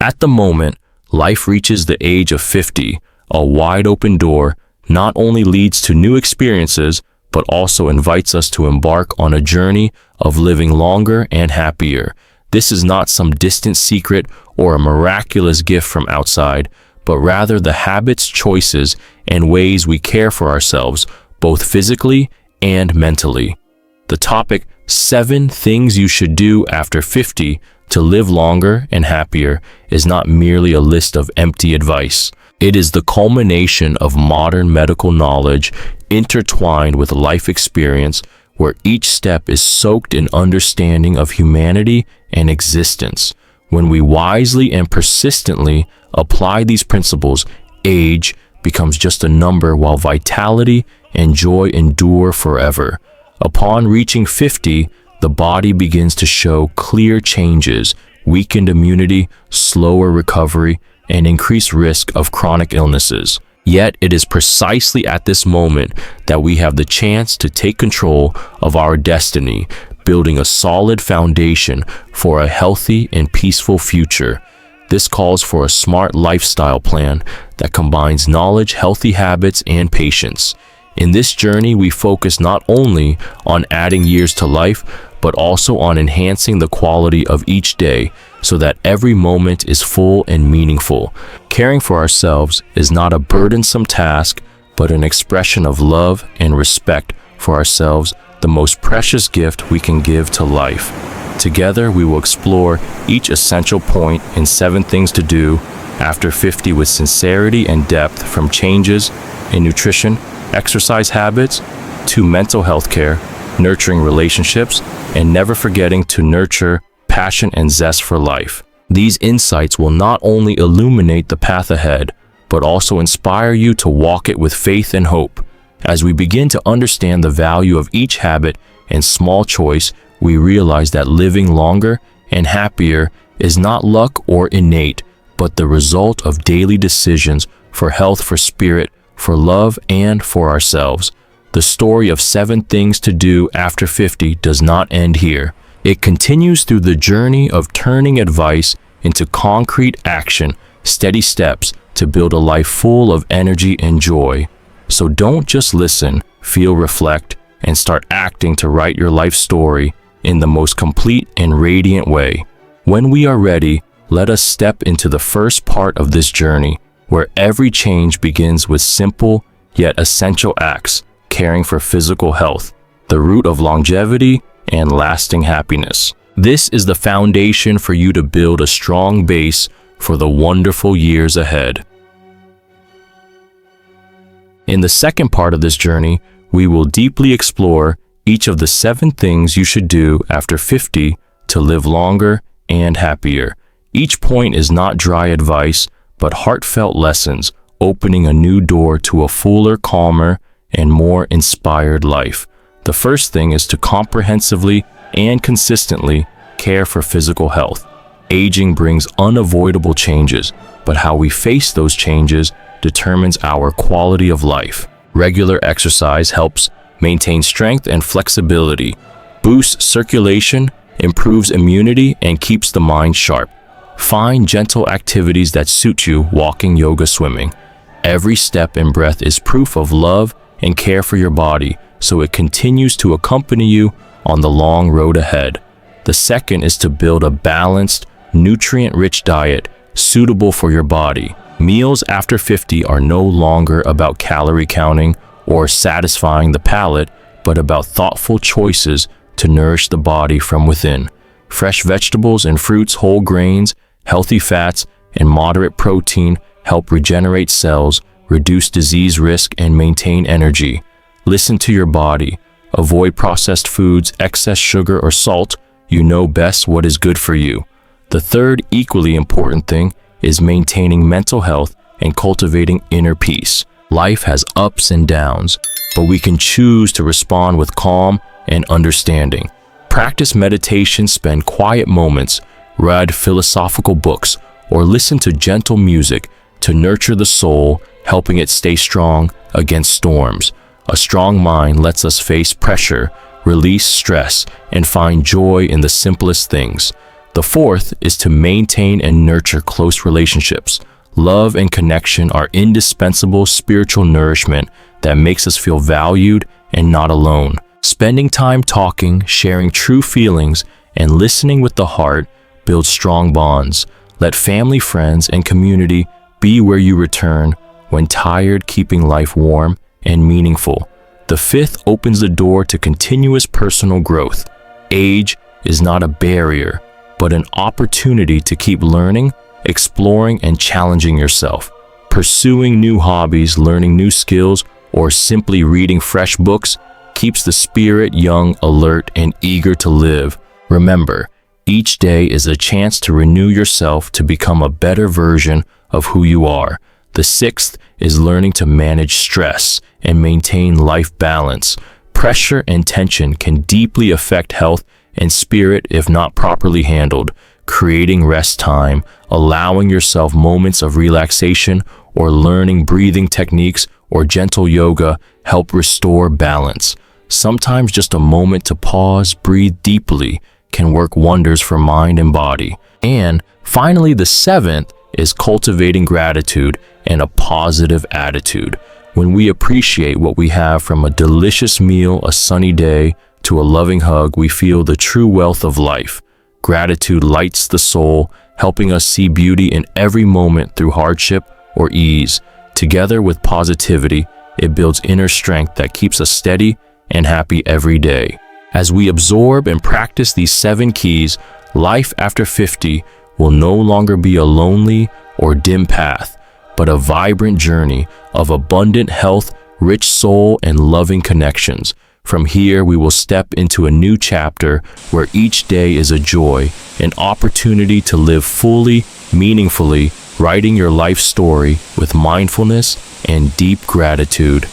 At the moment life reaches the age of 50, a wide open door not only leads to new experiences, but also invites us to embark on a journey of living longer and happier. This is not some distant secret or a miraculous gift from outside, but rather the habits, choices, and ways we care for ourselves, both physically and mentally. The topic, 7 things you should do after 50 to live longer and happier, is not merely a list of empty advice. It is the culmination of modern medical knowledge intertwined with life experience, where each step is soaked in understanding of humanity and existence. When we wisely and persistently apply these principles, age becomes just a number while vitality and joy endure forever. Upon reaching 50, the body begins to show clear changes: weakened immunity, slower recovery, and increased risk of chronic illnesses. Yet it is precisely at this moment that we have the chance to take control of our destiny, building a solid foundation for a healthy and peaceful future. This calls for a smart lifestyle plan that combines knowledge, healthy habits, and patience. In this journey, we focus not only on adding years to life, but also on enhancing the quality of each day so that every moment is full and meaningful. Caring for ourselves is not a burdensome task, but an expression of love and respect for ourselves, the most precious gift we can give to life. Together, we will explore each essential point in 7 things to do after 50 with sincerity and depth, from changes in nutrition, exercise habits, to mental health care, nurturing relationships, and never forgetting to nurture passion and zest for life. These insights will not only illuminate the path ahead, but also inspire you to walk it with faith and hope. As we begin to understand the value of each habit and small choice, we realize that living longer and happier is not luck or innate, but the result of daily decisions for health, for spirit, for love, and for ourselves. The story of 7 things to do after 50 does not end here. It continues through the journey of turning advice into concrete action, steady steps to build a life full of energy and joy. So don't just listen, feel, reflect, and start acting to write your life story in the most complete and radiant way. When we are ready, let us step into the first part of this journey, where every change begins with simple yet essential acts: caring for physical health, the root of longevity and lasting happiness. This is the foundation for you to build a strong base for the wonderful years ahead. In the second part of this journey, we will deeply explore each of the 7 things you should do after 50 to live longer and happier. Each point is not dry advice, but heartfelt lessons, opening a new door to a fuller, calmer, and more inspired life. The first thing is to comprehensively and consistently care for physical health. Aging brings unavoidable changes, but how we face those changes determines our quality of life. Regular exercise helps maintain strength and flexibility, boosts circulation, improves immunity, and keeps the mind sharp. Find gentle activities that suit you: walking, yoga, swimming. Every step and breath is proof of love and care for your body, so it continues to accompany you on the long road ahead. The second is to build a balanced, nutrient-rich diet suitable for your body. Meals after 50 are no longer about calorie counting or satisfying the palate, but about thoughtful choices to nourish the body from within. Fresh vegetables and fruits, whole grains, healthy fats, and moderate protein help regenerate cells, reduce disease risk, and maintain energy. Listen to your body. Avoid processed foods, excess sugar, or salt. You know best what is good for you. The third equally important thing is maintaining mental health and cultivating inner peace. Life has ups and downs, but we can choose to respond with calm and understanding. Practice meditation, spend quiet moments, read philosophical books, or listen to gentle music to nurture the soul, helping it stay strong against storms. A strong mind lets us face pressure, release stress, and find joy in the simplest things. The fourth is to maintain and nurture close relationships. Love and connection are indispensable spiritual nourishment that makes us feel valued and not alone. Spending time talking, sharing true feelings, and listening with the heart builds strong bonds. Let family, friends, and community be where you return when tired, keeping life warm and meaningful. The fifth opens the door to continuous personal growth. Age is not a barrier, but an opportunity to keep learning, exploring, and challenging yourself. Pursuing new hobbies, learning new skills, or simply reading fresh books keeps the spirit young, alert, and eager to live. Remember, each day is a chance to renew yourself to become a better version of who you are. The sixth is learning to manage stress and maintain life balance. Pressure and tension can deeply affect health and spirit if not properly handled. Creating rest time, allowing yourself moments of relaxation, or learning breathing techniques or gentle yoga help restore balance. Sometimes just a moment to pause, breathe deeply, can work wonders for mind and body. And finally, the seventh is cultivating gratitude and a positive attitude. When we appreciate what we have, from a delicious meal, a sunny day, to a loving hug, we feel the true wealth of life. Gratitude lights the soul, helping us see beauty in every moment through hardship or ease. Together with positivity, it builds inner strength that keeps us steady and happy every day. As we absorb and practice these 7 keys, life after 50 will no longer be a lonely or dim path, but a vibrant journey of abundant health, rich soul, and loving connections. From here, we will step into a new chapter where each day is a joy, an opportunity to live fully, meaningfully, writing your life story with mindfulness and deep gratitude.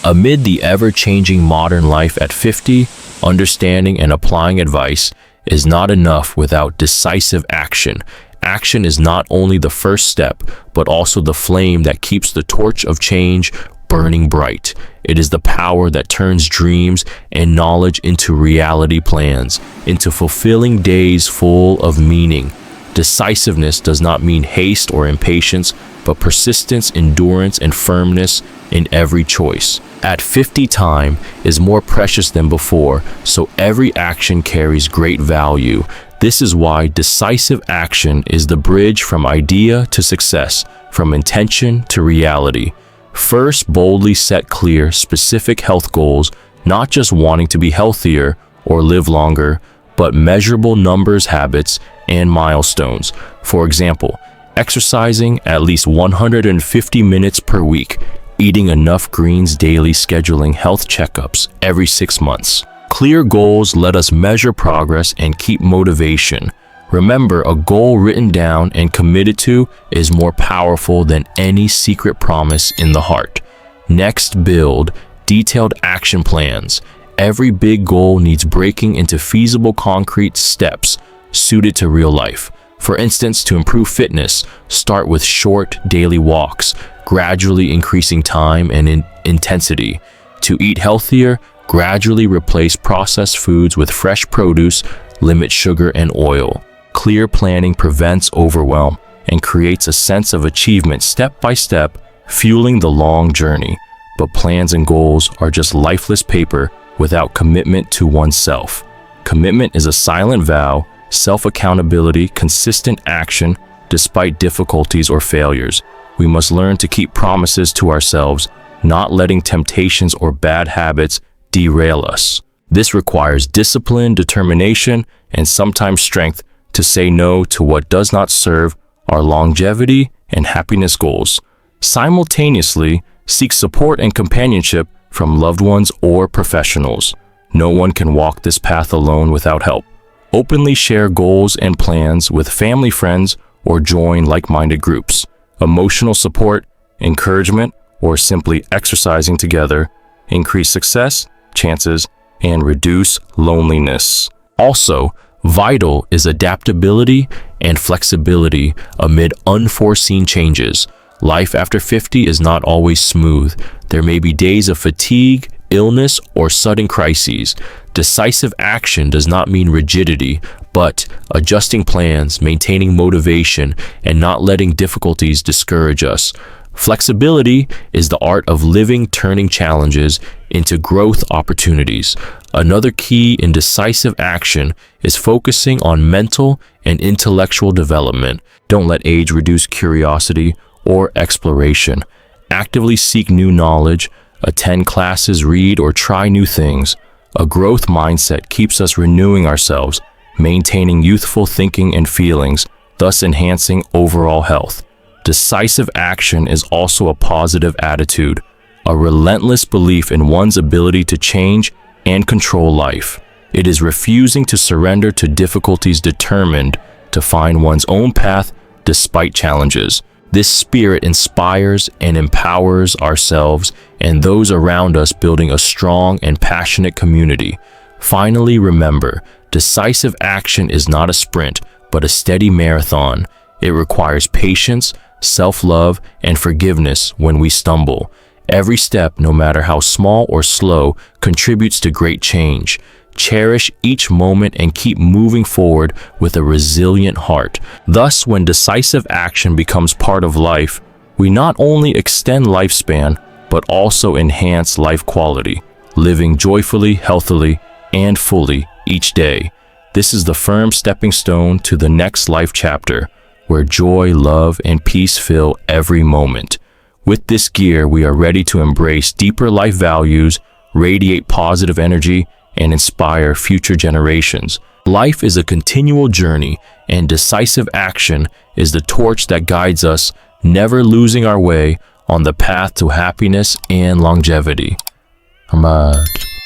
Amid the ever-changing modern life at 50, understanding and applying advice is not enough without decisive action. Action is not only the first step, but also the flame that keeps the torch of change burning bright. It is the power that turns dreams and knowledge into reality plans, into fulfilling days full of meaning. Decisiveness does not mean haste or impatience, but persistence, endurance, and firmness in every choice. At 50, time is more precious than before, so every action carries great value. This is why decisive action is the bridge from idea to success, from intention to reality. First, boldly set clear, specific health goals, not just wanting to be healthier or live longer, but measurable numbers, habits, and milestones. For example, exercising at least 150 minutes per week, eating enough greens daily, scheduling health checkups every 6 months. Clear goals let us measure progress and keep motivation. Remember, a goal written down and committed to is more powerful than any secret promise in the heart. Next, build detailed action plans. Every big goal needs breaking into feasible concrete steps suited to real life. For instance, to improve fitness, start with short daily walks, gradually increasing time and intensity. To eat healthier, gradually replace processed foods with fresh produce, limit sugar and oil. Clear planning prevents overwhelm and creates a sense of achievement step by step, fueling the long journey. But plans and goals are just lifeless paper without commitment to oneself. Commitment is a silent vow, self-accountability, consistent action despite difficulties or failures. We must learn to keep promises to ourselves, not letting temptations or bad habits derail us. This requires discipline, determination, and sometimes strength to say no to what does not serve our longevity and happiness goals. Simultaneously, seek support and companionship from loved ones or professionals. No one can walk this path alone without help. Openly share goals and plans with family, friends, or join like-minded groups. Emotional support, encouragement, or simply exercising together increase success chances and reduce loneliness. Also, vital is adaptability and flexibility amid unforeseen changes. Life after 50 is not always smooth. There may be days of fatigue, illness, or sudden crises. Decisive action does not mean rigidity, But adjusting plans, maintaining motivation, and not letting difficulties discourage us. Flexibility is the art of living, turning challenges into growth opportunities. Another key in decisive action is focusing on mental and intellectual development. Don't let age reduce curiosity or exploration. Actively seek new knowledge, attend classes, read, or try new things. A growth mindset keeps us renewing ourselves, maintaining youthful thinking and feelings, thus enhancing overall health. Decisive action is also a positive attitude, a relentless belief in one's ability to change and control life. It is refusing to surrender to difficulties, determined to find one's own path despite challenges. This spirit inspires and empowers ourselves and those around us, building a strong and passionate community. Finally, remember, decisive action is not a sprint, but a steady marathon. It requires patience, self-love, and forgiveness when we stumble. Every step, no matter how small or slow, contributes to great change. Cherish each moment and keep moving forward with a resilient heart. Thus, when decisive action becomes part of life, we not only extend lifespan, but also enhance life quality, living joyfully, healthily, and fully each day. This is the firm stepping stone to the next life chapter, where joy, love, and peace fill every moment. With this gear, we are ready to embrace deeper life values, radiate positive energy, and inspire future generations. Life is a continual journey, and decisive action is the torch that guides us, never losing our way on the path to happiness and longevity.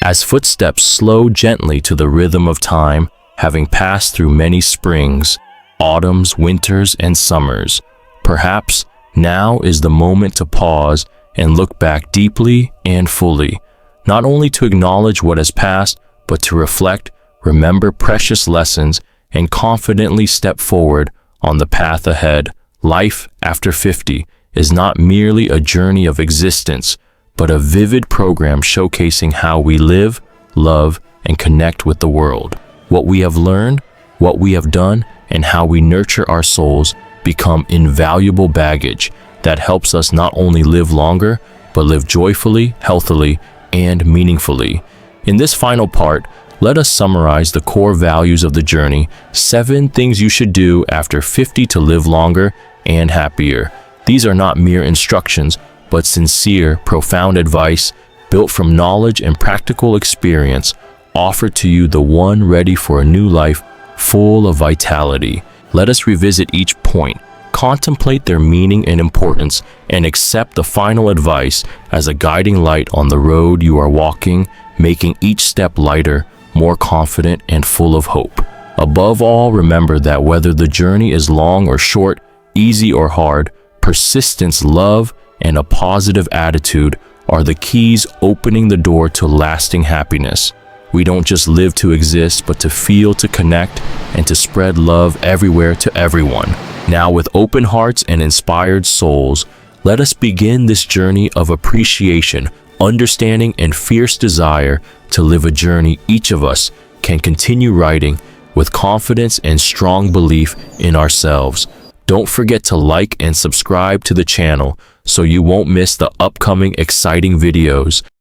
As footsteps slow gently to the rhythm of time, having passed through many springs, autumns, winters, and summers, perhaps now is the moment to pause and look back deeply and fully, not only to acknowledge what has passed, but to reflect, remember precious lessons, and confidently step forward on the path ahead. Life after 50 is not merely a journey of existence, but a vivid program showcasing how we live, love, and connect with the world. What we have learned, what we have done, and how we nurture our souls become invaluable baggage that helps us not only live longer, but live joyfully, healthily, and meaningfully. In this final part, let us summarize the core values of the journey, 7 things you should do after 50 to live longer and happier. These are not mere instructions, but sincere, profound advice built from knowledge and practical experience, offered to you, the one ready for a new life full of vitality. Let us revisit each point, contemplate their meaning and importance, and accept the final advice as a guiding light on the road you are walking, making each step lighter, more confident, and full of hope. Above all, remember that whether the journey is long or short, easy or hard, persistence, love, and a positive attitude are the keys opening the door to lasting happiness. We don't just live to exist, but to feel, to connect, and to spread love everywhere to everyone. Now, with open hearts and inspired souls, let us begin this journey of appreciation, understanding, and fierce desire to live a journey each of us can continue writing with confidence and strong belief in ourselves. Don't forget to like and subscribe to the channel so you won't miss the upcoming exciting videos.